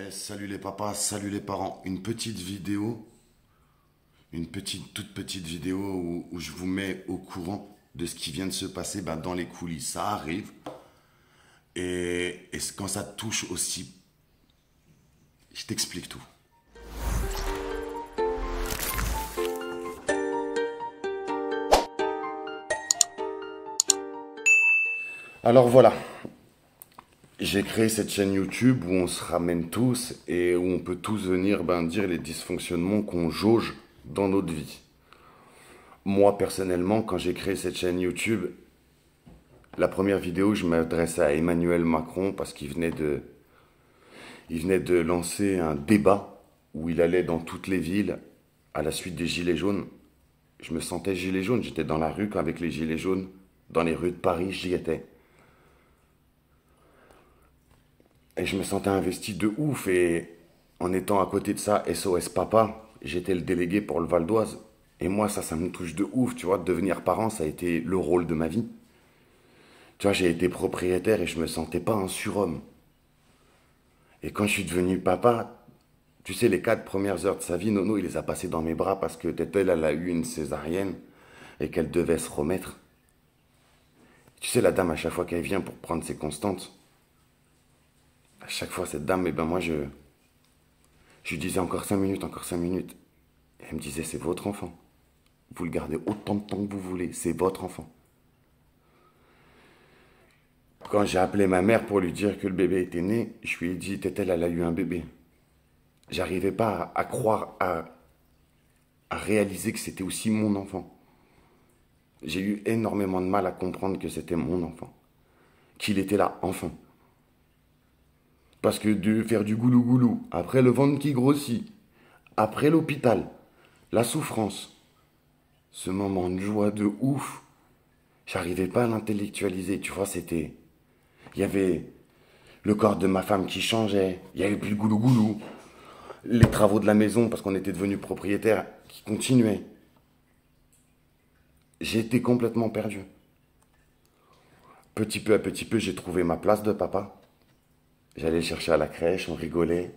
Salut les papas, salut les parents. Une petite vidéo, toute petite vidéo où je vous mets au courant de ce qui vient de se passer dans les coulisses. Ça arrive. Et quand ça te touche aussi, je t'explique tout. Alors voilà, j'ai créé cette chaîne YouTube où on se ramène tous et où on peut tous venir dire les dysfonctionnements qu'on jauge dans notre vie. Moi, personnellement, quand j'ai créé cette chaîne YouTube, la première vidéo, je m'adressais à Emmanuel Macron parce il venait de lancer un débat où il allait dans toutes les villes à la suite des Gilets jaunes. Je me sentais gilet jaune, j'étais dans la rue avec les Gilets jaunes, dans les rues de Paris, j'y étais. Et je me sentais investi de ouf. Et en étant à côté de ça, SOS Papa, j'étais le délégué pour le Val d'Oise. Et moi, ça me touche de ouf, tu vois. Devenir parent, ça a été le rôle de ma vie. Tu vois, j'ai été propriétaire et je me sentais pas un surhomme. Et quand je suis devenu papa, tu sais, les 4 premières heures de sa vie, Nono, il les a passées dans mes bras parce que Tétel, elle a eu une césarienne et qu'elle devait se remettre. Tu sais, la dame, à chaque fois qu'elle vient pour prendre ses constantes, à chaque fois, cette dame, moi, je lui disais encore 5 minutes, encore 5 minutes. Et elle me disait, c'est votre enfant. Vous le gardez autant de temps que vous voulez, c'est votre enfant. Quand j'ai appelé ma mère pour lui dire que le bébé était né, je lui ai dit, Tétel, elle a eu un bébé. J'arrivais pas à croire, à réaliser que c'était aussi mon enfant. J'ai eu énormément de mal à comprendre que c'était mon enfant. Qu'il était là, enfant. Parce que de faire du goulou-goulou, après le ventre qui grossit, après l'hôpital, la souffrance, ce moment de joie de ouf, j'arrivais pas à l'intellectualiser, tu vois, c'était... Il y avait le corps de ma femme qui changeait, il y avait plus le goulou-goulou, les travaux de la maison, parce qu'on était devenus propriétaires, qui continuaient. J'étais complètement perdu. Petit peu à petit peu, j'ai trouvé ma place de papa. J'allais chercher à la crèche, on rigolait.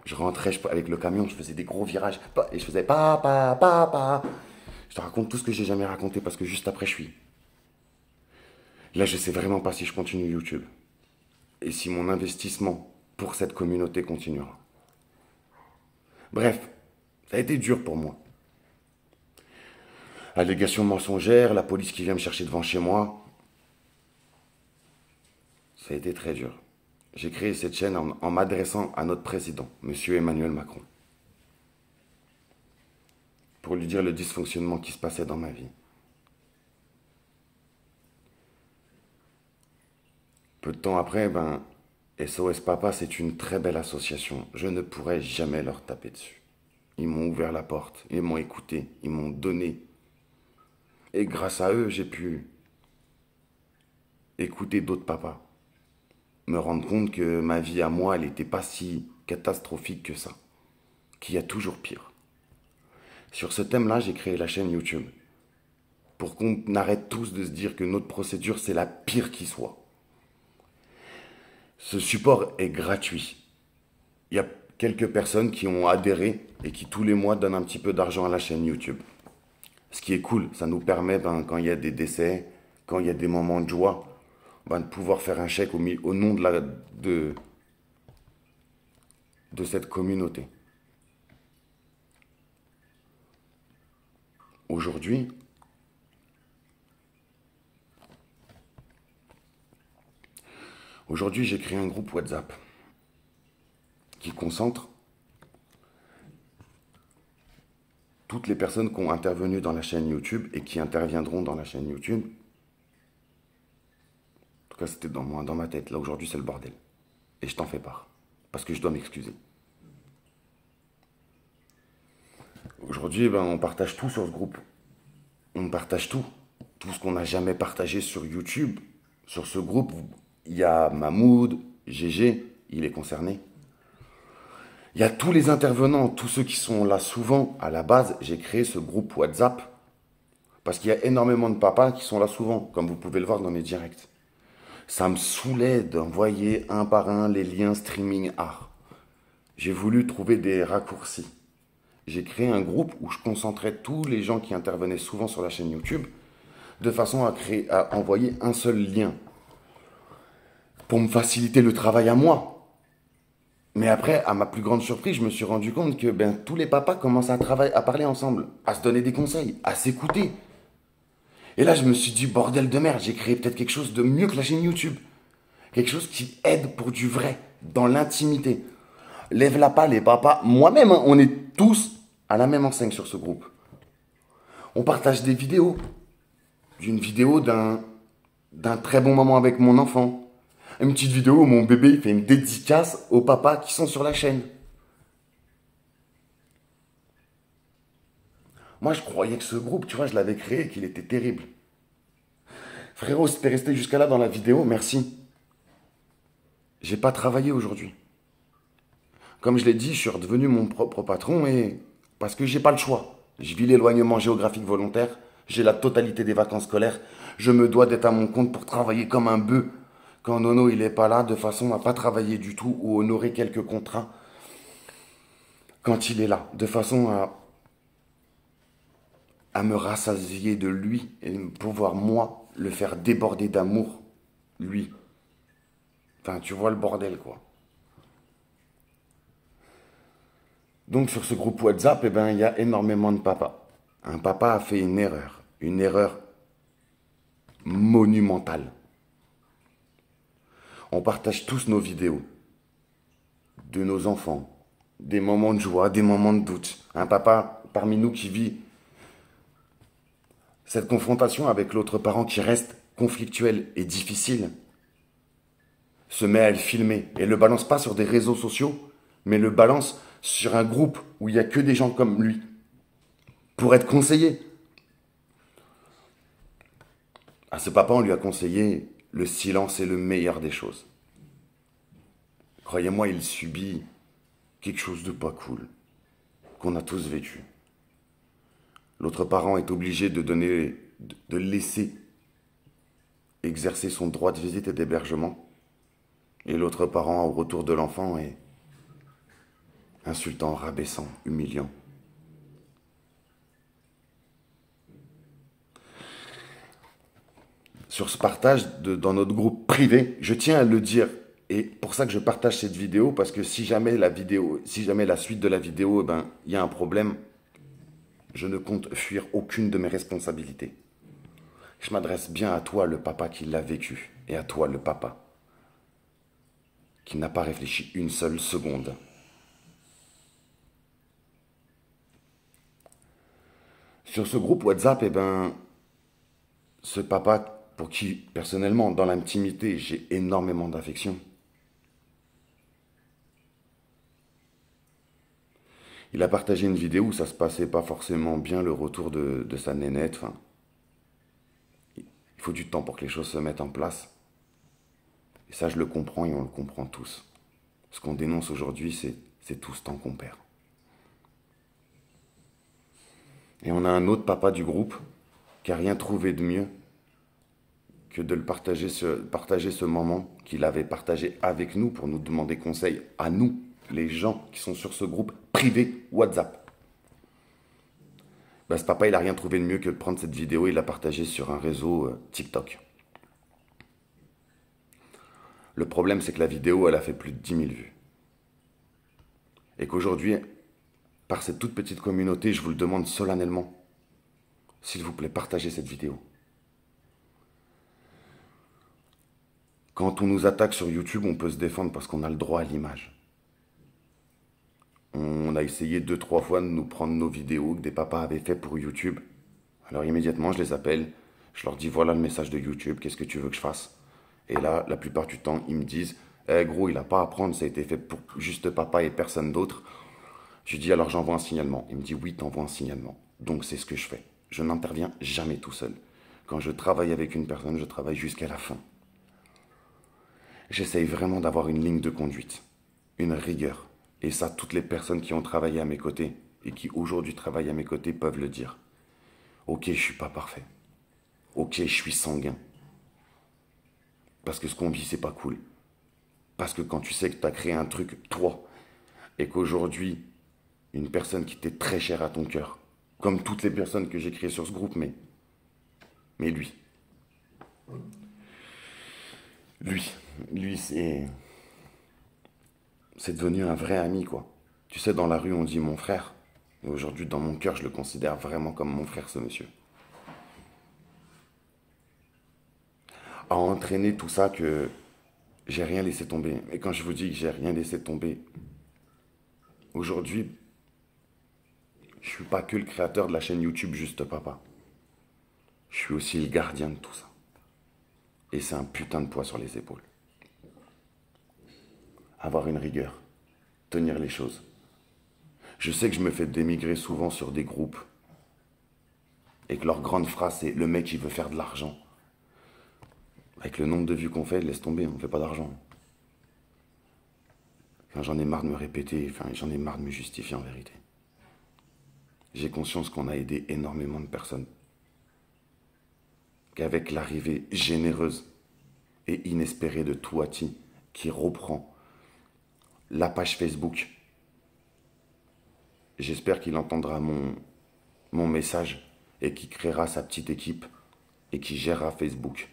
Je rentrais avec le camion, je faisais des gros virages. Et je faisais papa, papa. Je te raconte tout ce que j'ai jamais raconté parce que juste après, je suis. Là, je sais vraiment pas si je continue YouTube. Et si mon investissement pour cette communauté continuera. Bref, ça a été dur pour moi. Allégations mensongères, la police qui vient me chercher devant chez moi. Ça a été très dur. J'ai créé cette chaîne en m'adressant à notre président, monsieur Emmanuel Macron, pour lui dire le dysfonctionnement qui se passait dans ma vie. Peu de temps après, SOS Papa, c'est une très belle association. Je ne pourrais jamais leur taper dessus. Ils m'ont ouvert la porte, ils m'ont écouté, ils m'ont donné. Et grâce à eux, j'ai pu écouter d'autres papas. Me rendre compte que ma vie à moi, elle n'était pas si catastrophique que ça. Qu'il y a toujours pire. Sur ce thème-là, j'ai créé la chaîne YouTube. Pour qu'on arrête tous de se dire que notre procédure, c'est la pire qui soit. Ce support est gratuit. Il y a quelques personnes qui ont adhéré et qui tous les mois donnent un petit peu d'argent à la chaîne YouTube. Ce qui est cool, ça nous permet, quand il y a des décès, quand il y a des moments de joie, de pouvoir faire un chèque au nom de cette communauté. Aujourd'hui, j'ai créé un groupe WhatsApp qui concentre toutes les personnes qui ont intervenu dans la chaîne YouTube et qui interviendront dans la chaîne YouTube. En tout cas, c'était dans ma tête. Là, aujourd'hui, c'est le bordel. Et je t'en fais part. Parce que je dois m'excuser. Aujourd'hui, on partage tout sur ce groupe. On partage tout. Tout ce qu'on n'a jamais partagé sur YouTube. Sur ce groupe, il y a Mahmoud, GG, il est concerné. Il y a tous les intervenants, tous ceux qui sont là souvent. À la base, j'ai créé ce groupe WhatsApp parce qu'il y a énormément de papas qui sont là souvent, comme vous pouvez le voir dans mes directs. Ça me saoulait d'envoyer un par un les liens streaming art. j'ai voulu trouver des raccourcis. J'ai créé un groupe où je concentrais tous les gens qui intervenaient souvent sur la chaîne YouTube de façon à envoyer un seul lien pour me faciliter le travail à moi. Mais après, à ma plus grande surprise, je me suis rendu compte que tous les papas commencent à parler ensemble, à se donner des conseils, à s'écouter. Et là, je me suis dit, bordel de merde, j'ai créé peut-être quelque chose de mieux que la chaîne YouTube. Quelque chose qui aide pour du vrai, dans l'intimité. Lève-la pas, les papas. Moi-même, hein, on est tous à la même enseigne sur ce groupe. On partage des vidéos. D'une vidéo d'un très bon moment avec mon enfant. Une petite vidéo où mon bébé il fait une dédicace aux papas qui sont sur la chaîne. Moi, je croyais que ce groupe, tu vois, je l'avais créé et qu'il était terrible. Frérot, si t'es resté jusqu'à là dans la vidéo, merci. J'ai pas travaillé aujourd'hui. Comme je l'ai dit, je suis redevenu mon propre patron et parce que j'ai pas le choix. Je vis l'éloignement géographique volontaire, j'ai la totalité des vacances scolaires, je me dois d'être à mon compte pour travailler comme un bœuf quand Nono il est pas là, de façon à pas travailler du tout ou honorer quelques contrats quand il est là, de façon à me rassasier de lui et pouvoir moi le faire déborder d'amour, lui. Enfin, tu vois le bordel quoi. Donc sur ce groupe WhatsApp, il y a énormément de papas. Un papa a fait une erreur monumentale. On partage tous nos vidéos de nos enfants, des moments de joie, des moments de doute. Un papa parmi nous qui vit cette confrontation avec l'autre parent qui reste conflictuelle et difficile, se met à le filmer et le balance pas sur des réseaux sociaux, mais le balance sur un groupe où il n'y a que des gens comme lui pour être conseillé. À ce papa, on lui a conseillé le silence est le meilleur des choses. Croyez-moi, il subit quelque chose de pas cool, qu'on a tous vécu. L'autre parent est obligé de laisser exercer son droit de visite et d'hébergement. Et l'autre parent, au retour de l'enfant, est insultant, rabaissant, humiliant. Sur ce partage dans notre groupe privé, je tiens à le dire, et pour ça que je partage cette vidéo, parce que si jamais la suite de la vidéo, il y a un problème, je ne compte fuir aucune de mes responsabilités. Je m'adresse bien à toi, le papa qui l'a vécu, et à toi, le papa, qui n'a pas réfléchi une seule seconde. Sur ce groupe WhatsApp, ce papa, pour qui, personnellement, dans l'intimité, j'ai énormément d'affection, il a partagé une vidéo où ça se passait pas forcément bien le retour de sa nénette. Enfin, il faut du temps pour que les choses se mettent en place. Et ça, je le comprends et on le comprend tous. Ce qu'on dénonce aujourd'hui, c'est tout ce temps qu'on perd. Et on a un autre papa du groupe qui n'a rien trouvé de mieux que de partager ce moment qu'il avait partagé avec nous pour nous demander conseil à nous, les gens qui sont sur ce groupe privé WhatsApp. Ce papa, il n'a rien trouvé de mieux que de prendre cette vidéo et la partager sur un réseau TikTok. Le problème, c'est que la vidéo, elle a fait plus de 10 000 vues. Et qu'aujourd'hui, par cette toute petite communauté, je vous le demande solennellement, s'il vous plaît, partagez cette vidéo. Quand on nous attaque sur YouTube, on peut se défendre parce qu'on a le droit à l'image. On a essayé 2-3 fois de nous prendre nos vidéos que des papas avaient fait pour YouTube. Alors immédiatement, je les appelle, je leur dis voilà le message de YouTube, qu'est-ce que tu veux que je fasse? Et là, la plupart du temps, ils me disent gros, il n'a pas à prendre, ça a été fait pour juste papa et personne d'autre. Je lui dis alors j'envoie un signalement. Il me dit oui, t'envoies un signalement. Donc c'est ce que je fais. Je n'interviens jamais tout seul. Quand je travaille avec une personne, je travaille jusqu'à la fin. J'essaye vraiment d'avoir une ligne de conduite, une rigueur. Et ça, toutes les personnes qui ont travaillé à mes côtés et qui aujourd'hui travaillent à mes côtés peuvent le dire. Ok, je suis pas parfait. Ok, je suis sanguin. Parce que ce qu'on vit, c'est pas cool. Parce que quand tu sais que tu as créé un truc, toi, et qu'aujourd'hui, une personne qui était très chère à ton cœur, comme toutes les personnes que j'ai créées sur ce groupe, mais lui, lui, c'est devenu un vrai ami, quoi. Tu sais, dans la rue, on dit mon frère. Et aujourd'hui, dans mon cœur, je le considère vraiment comme mon frère, ce monsieur. A entraîné tout ça que j'ai rien laissé tomber. Et quand je vous dis que j'ai rien laissé tomber, aujourd'hui, je suis pas que le créateur de la chaîne YouTube Juste Papa. Je suis aussi le gardien de tout ça. Et c'est un putain de poids sur les épaules. Avoir une rigueur, tenir les choses. Je sais que je me fais démigrer souvent sur des groupes et que leur grande phrase c'est le mec il veut faire de l'argent. Avec le nombre de vues qu'on fait, laisse tomber, on ne fait pas d'argent. Enfin, j'en ai marre de me répéter, enfin, j'en ai marre de me justifier en vérité. J'ai conscience qu'on a aidé énormément de personnes. Qu'avec l'arrivée généreuse et inespérée de Touati, qui reprend la page Facebook, j'espère qu'il entendra mon message et qu'il créera sa petite équipe et qu'il gérera Facebook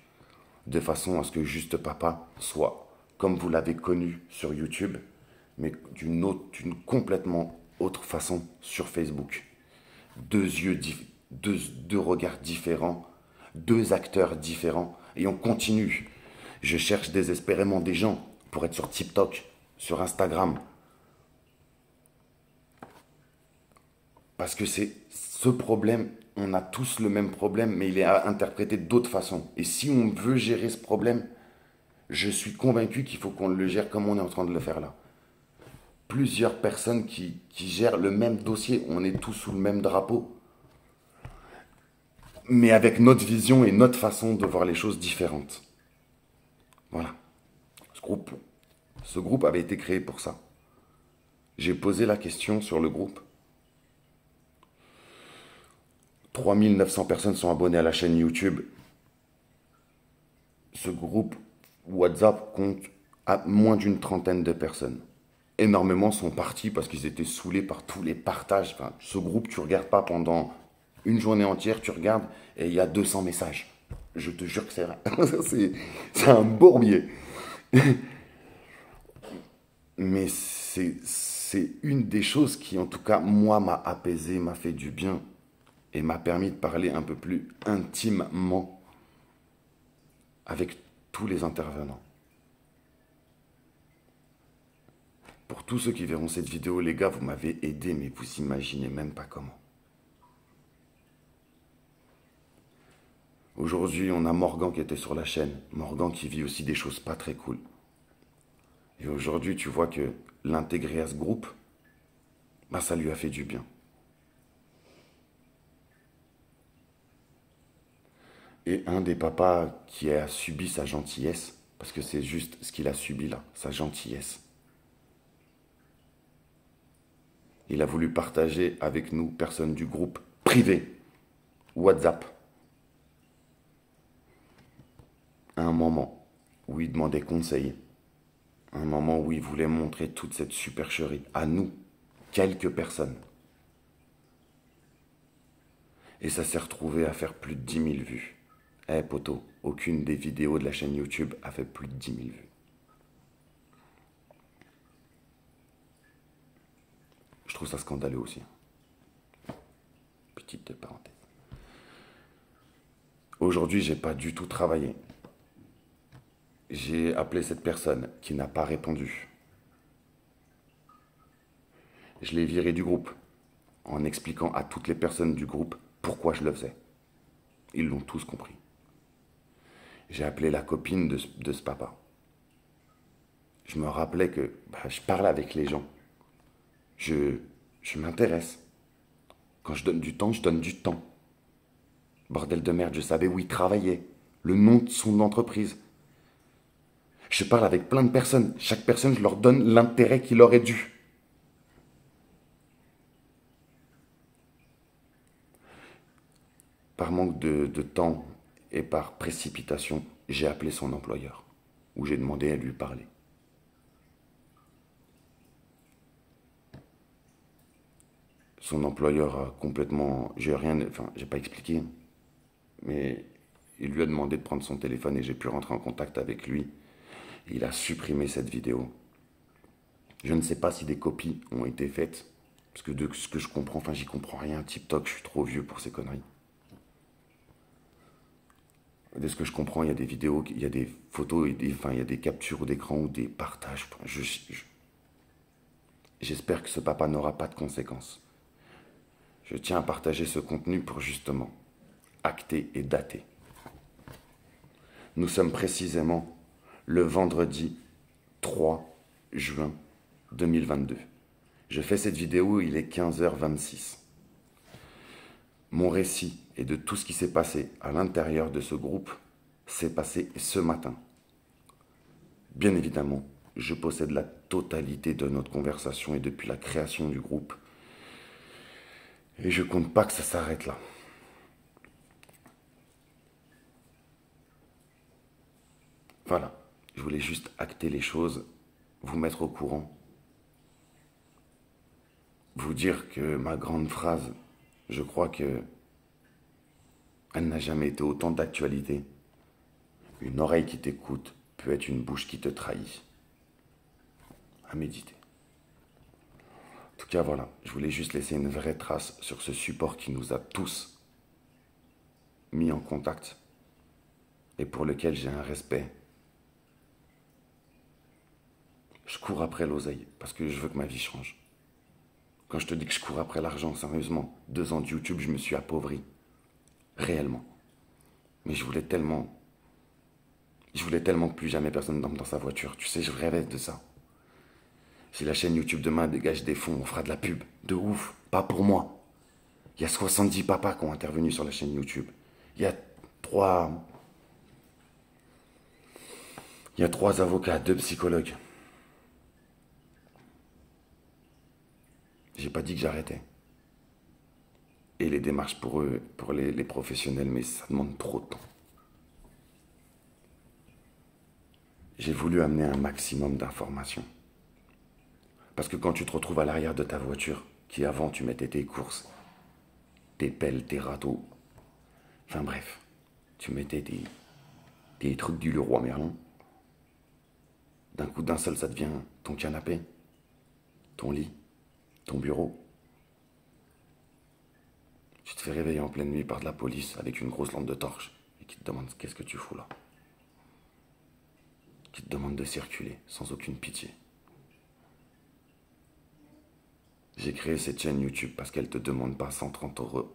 de façon à ce que Juste Papa soit, comme vous l'avez connu sur YouTube, mais d'une complètement autre façon sur Facebook. Deux regards différents, deux acteurs différents, et on continue. Je cherche désespérément des gens pour être sur TikTok, sur Instagram, parce que c'est ce problème, on a tous le même problème, mais il est interprété d'autres façons. Et si on veut gérer ce problème, je suis convaincu qu'il faut qu'on le gère comme on est en train de le faire là. Plusieurs personnes qui gèrent le même dossier, on est tous sous le même drapeau, mais avec notre vision et notre façon de voir les choses différentes. Voilà. Ce groupe avait été créé pour ça. J'ai posé la question sur le groupe. 3900 personnes sont abonnées à la chaîne YouTube. Ce groupe WhatsApp compte à moins d'une trentaine de personnes. Énormément sont partis parce qu'ils étaient saoulés par tous les partages. Enfin, ce groupe, tu ne regardes pas pendant une journée entière, tu regardes et il y a 200 messages. Je te jure que c'est vrai. C'est un bourbier. Mais c'est une des choses qui, en tout cas, moi, m'a apaisé, m'a fait du bien et m'a permis de parler un peu plus intimement avec tous les intervenants. Pour tous ceux qui verront cette vidéo, les gars, vous m'avez aidé, mais vous imaginez même pas comment. Aujourd'hui, on a Morgan qui était sur la chaîne. Morgan qui vit aussi des choses pas très cool. Et aujourd'hui, tu vois que l'intégrer à ce groupe, bah, ça lui a fait du bien. Et un des papas qui a subi sa gentillesse, parce que c'est juste ce qu'il a subi là, sa gentillesse. Il a voulu partager avec nous, personnes du groupe privé, WhatsApp, à un moment où il demandait conseil, à un moment où il voulait montrer toute cette supercherie à nous, quelques personnes. Et ça s'est retrouvé à faire plus de 10 000 vues. Eh poto, aucune des vidéos de la chaîne YouTube a fait plus de 10 000 vues. Je trouve ça scandaleux aussi. Petite parenthèse. Aujourd'hui, j'ai pas du tout travaillé. J'ai appelé cette personne qui n'a pas répondu. Je l'ai viré du groupe en expliquant à toutes les personnes du groupe pourquoi je le faisais. Ils l'ont tous compris. J'ai appelé la copine de ce papa. Je me rappelais que je parle avec les gens. Je m'intéresse. Quand je donne du temps, je donne du temps. Bordel de merde, je savais où il travaillait, le nom de son entreprise. Je parle avec plein de personnes. Chaque personne, je leur donne l'intérêt qu'il aurait dû. Par manque de temps et par précipitation, j'ai appelé son employeur, où j'ai demandé à lui parler. Son employeur a complètement... J'ai rien... Enfin, j'ai pas expliqué. Mais il lui a demandé de prendre son téléphone et j'ai pu rentrer en contact avec lui. Il a supprimé cette vidéo. Je ne sais pas si des copies ont été faites. Parce que de ce que je comprends, enfin j'y comprends rien. TikTok, je suis trop vieux pour ces conneries. De ce que je comprends, il y a des vidéos, il y a des photos, enfin il y a des captures d'écran ou des partages. J'espère que ce papa n'aura pas de conséquences. Je tiens à partager ce contenu pour justement acter et dater. Nous sommes précisément le vendredi 3 juin 2022. Je fais cette vidéo, il est 15h26. Mon récit et de tout ce qui s'est passé à l'intérieur de ce groupe s'est passé ce matin. Bien évidemment, je possède la totalité de notre conversation et depuis la création du groupe. Et je compte pas que ça s'arrête là. Voilà, je voulais juste acter les choses, vous mettre au courant, vous dire que ma grande phrase, je crois que elle n'a jamais été autant d'actualité. Une oreille qui t'écoute peut être une bouche qui te trahit. À méditer. En tout cas, voilà, je voulais juste laisser une vraie trace sur ce support qui nous a tous mis en contact et pour lequel j'ai un respect. Je cours après l'oseille parce que je veux que ma vie change. Quand je te dis que je cours après l'argent, sérieusement, 2 ans de YouTube, je me suis appauvri. Réellement. Mais je voulais tellement que plus jamais personne dorme dans sa voiture. Tu sais, je rêvais de ça. Si la chaîne YouTube demain dégage des fonds, on fera de la pub. De ouf. Pas pour moi. Il y a 70 papas qui ont intervenu sur la chaîne YouTube. Il y a 3... Il y a 3 avocats, 2 psychologues. J'ai pas dit que j'arrêtais. Et les démarches pour eux, pour les professionnels, mais ça demande trop de temps. J'ai voulu amener un maximum d'informations. Parce que quand tu te retrouves à l'arrière de ta voiture, qui avant tu mettais tes courses, tes pelles, tes râteaux, enfin bref, tu mettais des trucs du Leroy Merlin, d'un coup d'un seul ça devient ton canapé, ton lit, ton bureau. Tu te fais réveiller en pleine nuit par de la police avec une grosse lampe de torche et qui te demande qu'est-ce que tu fous là. Qui te demande de circuler sans aucune pitié. J'ai créé cette chaîne YouTube parce qu'elle ne te demande pas 130 €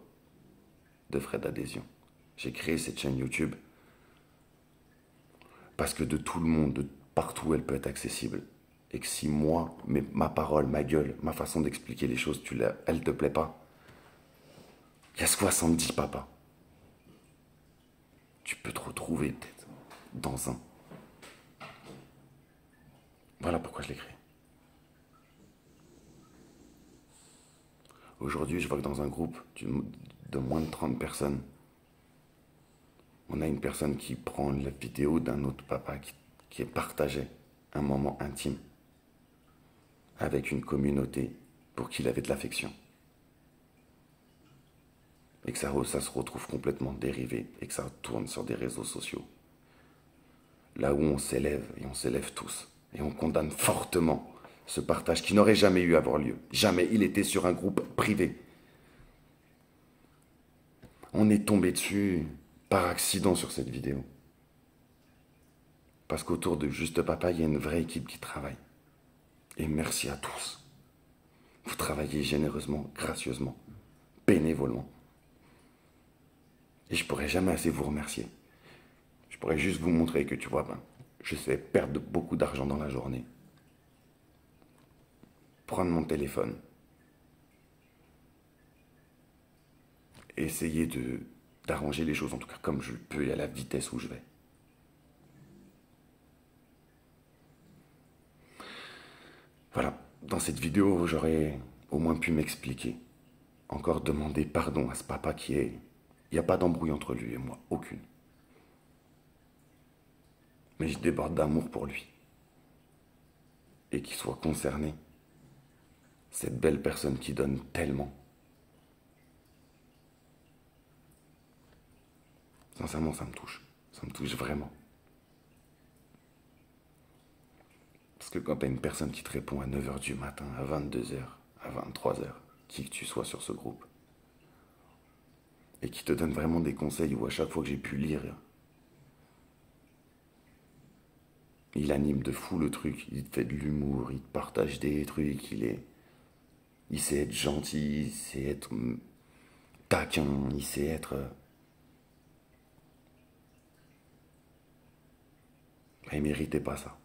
de frais d'adhésion. J'ai créé cette chaîne YouTube parce que de tout le monde, de partout, elle peut être accessible. Et que si moi, ma parole, ma gueule, ma façon d'expliquer les choses, elle ne te plaît pas, il y a 70 papas. Tu peux te retrouver peut-être dans un. Voilà pourquoi je l'ai créé. Aujourd'hui, je vois que dans un groupe de moins de 30 personnes, on a une personne qui prend la vidéo d'un autre papa qui partageait un moment intime avec une communauté pour qui il avait de l'affection. Et que ça se retrouve complètement dérivé et que ça tourne sur des réseaux sociaux. Là où on s'élève, et on s'élève tous, et on condamne fortement ce partage qui n'aurait jamais eu à avoir lieu. Jamais. Il était sur un groupe privé. On est tombé dessus par accident sur cette vidéo. Parce qu'autour de Juste Papa, il y a une vraie équipe qui travaille. Et merci à tous. Vous travaillez généreusement, gracieusement, bénévolement. Et je pourrais jamais assez vous remercier. Je pourrais juste vous montrer que, tu vois, je sais perdre beaucoup d'argent dans la journée. Prendre mon téléphone. Et essayer d'arranger les choses, en tout cas comme je peux et à la vitesse où je vais. Voilà, dans cette vidéo, j'aurais au moins pu m'expliquer. Encore demander pardon à ce papa qui est... Il n'y a pas d'embrouille entre lui et moi, aucune. Mais je déborde d'amour pour lui. Et qu'il soit concerné. Cette belle personne qui donne tellement. Sincèrement, ça me touche. Ça me touche vraiment. Parce que quand t'as une personne qui te répond à 9 heures du matin, à 22 heures, à 23 heures, qui que tu sois sur ce groupe, et qui te donne vraiment des conseils où à chaque fois que j'ai pu lire, il anime de fou le truc, il te fait de l'humour, il te partage des trucs, il sait être gentil, il sait être taquin, il sait être... Il méritait pas ça.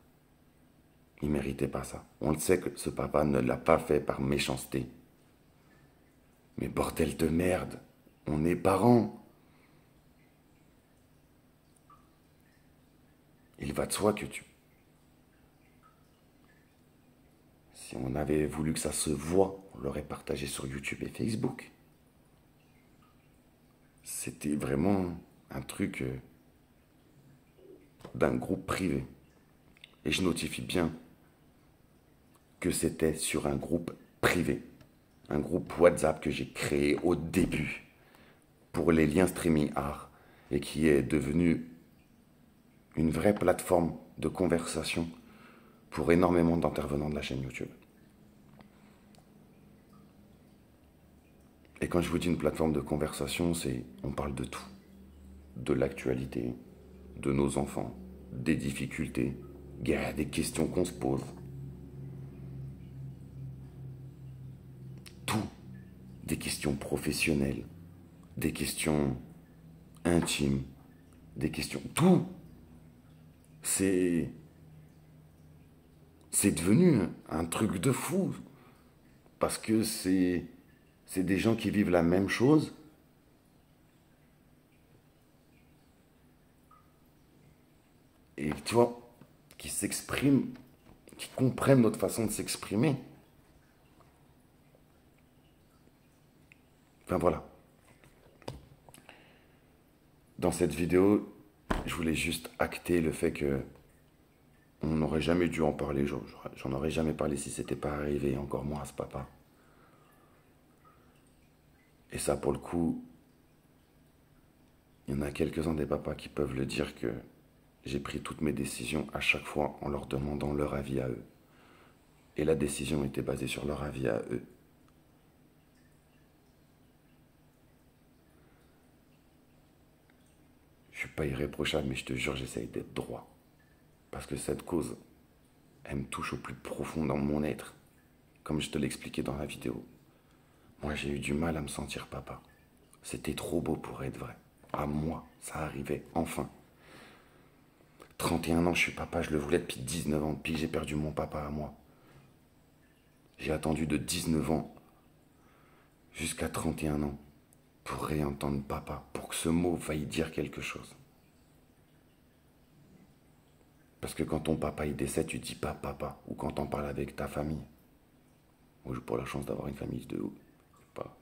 Il méritait pas ça. On le sait que ce papa ne l'a pas fait par méchanceté. Mais bordel de merde, on est parents. Il va de soi que tu... Si on avait voulu que ça se voie, on l'aurait partagé sur YouTube et Facebook. C'était vraiment un truc d'un groupe privé. Et je notifie bien que c'était sur un groupe privé. Un groupe WhatsApp que j'ai créé au début pour les liens streaming art et qui est devenu une vraie plateforme de conversation pour énormément d'intervenants de la chaîne YouTube. Et quand je vous dis une plateforme de conversation, on parle de tout. De l'actualité, de nos enfants, des difficultés, des questions qu'on se pose. Tout. Des questions professionnelles, des questions intimes, des questions... Tout. C'est devenu un truc de fou. Parce que c'est des gens qui vivent la même chose. Et tu vois, qui s'expriment, qui comprennent notre façon de s'exprimer. Enfin voilà. Dans cette vidéo, je voulais juste acter le fait que on n'aurait jamais dû en parler. J'en aurais jamais parlé si c'était pas arrivé, encore moins à ce papa. Et ça, pour le coup, il y en a quelques-uns des papas qui peuvent le dire que j'ai pris toutes mes décisions à chaque fois en leur demandant leur avis à eux. Et la décision était basée sur leur avis à eux. Je suis pas irréprochable, mais je te jure, j'essaye d'être droit. Parce que cette cause, elle me touche au plus profond dans mon être. Comme je te l'expliquais dans la vidéo. Moi, j'ai eu du mal à me sentir papa. C'était trop beau pour être vrai. À moi, ça arrivait, enfin. 31 ans, je suis papa, je le voulais depuis 19 ans, depuis que j'ai perdu mon papa à moi. J'ai attendu de 19 ans jusqu'à 31 ans pour réentendre papa, pour que ce mot faille dire quelque chose. Parce que quand ton papa il décède, tu dis pas papa. Ou quand on parle avec ta famille. Moi, j'ai pas la chance d'avoir une famille de ouf. Pas.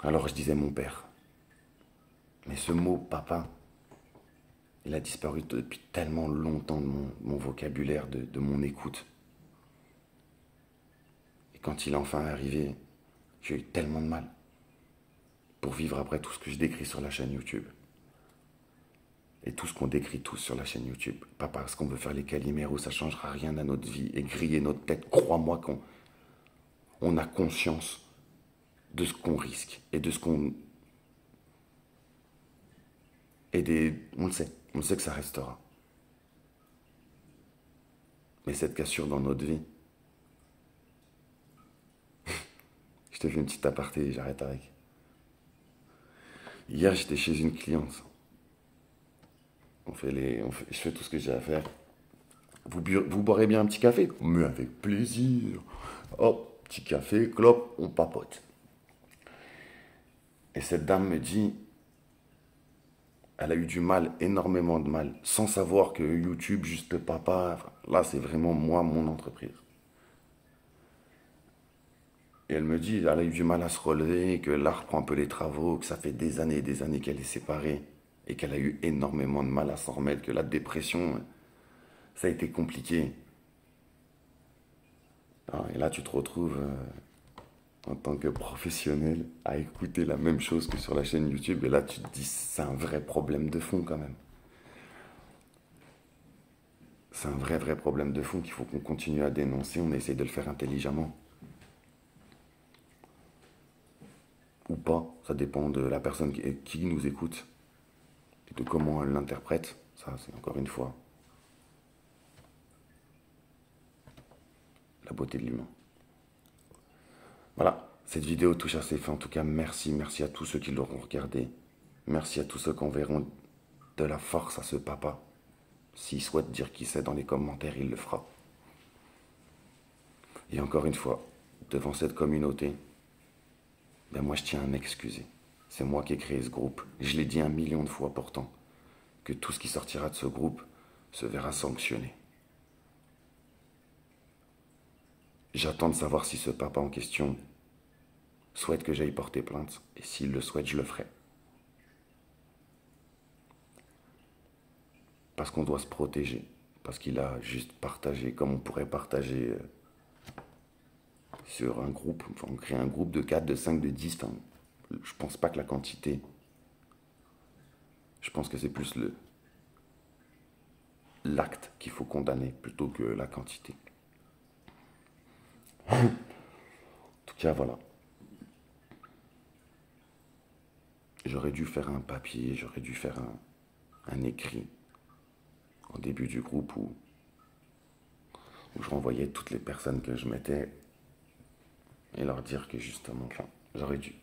Alors je disais mon père. Mais ce mot papa, il a disparu depuis tellement longtemps de mon vocabulaire, de mon écoute. Et quand il est enfin arrivé, j'ai eu tellement de mal pour vivre après tout ce que je décris sur la chaîne YouTube. Et tout ce qu'on décrit tous sur la chaîne YouTube. Pas parce qu'on veut faire les Calimero, ça ne changera rien à notre vie et griller notre tête. Crois-moi qu'on a conscience de ce qu'on risque et de ce qu'on... On le sait que ça restera. Mais cette cassure dans notre vie... Je te fais une petite aparté et j'arrête avec. Hier, j'étais chez une cliente. Je fais tout ce que j'ai à faire. Vous boirez bien un petit café? Mais avec plaisir. Hop, petit café, clope, on papote. Et cette dame me dit, elle a eu du mal, énormément de mal, sans savoir que YouTube, juste papa, là c'est vraiment moi, mon entreprise. Et elle me dit, elle a eu du mal à se relever, que là reprend un peu les travaux, que ça fait des années et des années qu'elle est séparée, et qu'elle a eu énormément de mal à s'en remettre, que la dépression, ça a été compliqué. Et là tu te retrouves en tant que professionnel à écouter la même chose que sur la chaîne YouTube. Et là, tu te dis, c'est un vrai problème de fond quand même. C'est un vrai, vrai problème de fond qu'il faut qu'on continue à dénoncer. On essaye de le faire intelligemment. Ou pas. Ça dépend de la personne qui nous écoute et de comment elle l'interprète. Ça, c'est encore une fois la beauté de l'humain. Voilà, cette vidéo touche à ses fins. En tout cas, merci à tous ceux qui l'auront regardé. Merci à tous ceux qui enverront de la force à ce papa. S'il souhaite dire qui c'est dans les commentaires, il le fera. Et encore une fois, devant cette communauté, ben moi je tiens à m'excuser. C'est moi qui ai créé ce groupe. Je l'ai dit 1 million de fois pourtant, que tout ce qui sortira de ce groupe se verra sanctionné. J'attends de savoir si ce papa en question souhaite que j'aille porter plainte. Et s'il le souhaite, je le ferai. Parce qu'on doit se protéger. Parce qu'il a juste partagé, comme on pourrait partager sur un groupe. Enfin, on crée un groupe de 4, de 5, de 10. Enfin, je pense pas que la quantité. Je pense que c'est plus l'acte qu'il faut condamner plutôt que la quantité. En tout cas, voilà. J'aurais dû faire un papier, j'aurais dû faire un écrit au début du groupe où je renvoyais toutes les personnes que je mettais et leur dire que justement, enfin, j'aurais dû.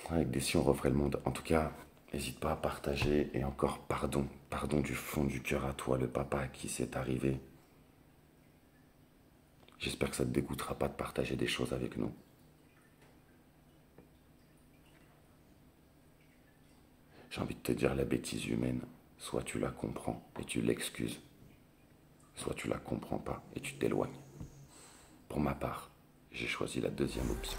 Avec des si on referait le monde. En tout cas, n'hésite pas à partager et encore pardon du fond du cœur à toi, le papa à qui c'est arrivé. J'espère que ça ne te dégoûtera pas de partager des choses avec nous. J'ai envie de te dire la bêtise humaine, soit tu la comprends et tu l'excuses, soit tu la comprends pas et tu t'éloignes. Pour ma part, j'ai choisi la deuxième option.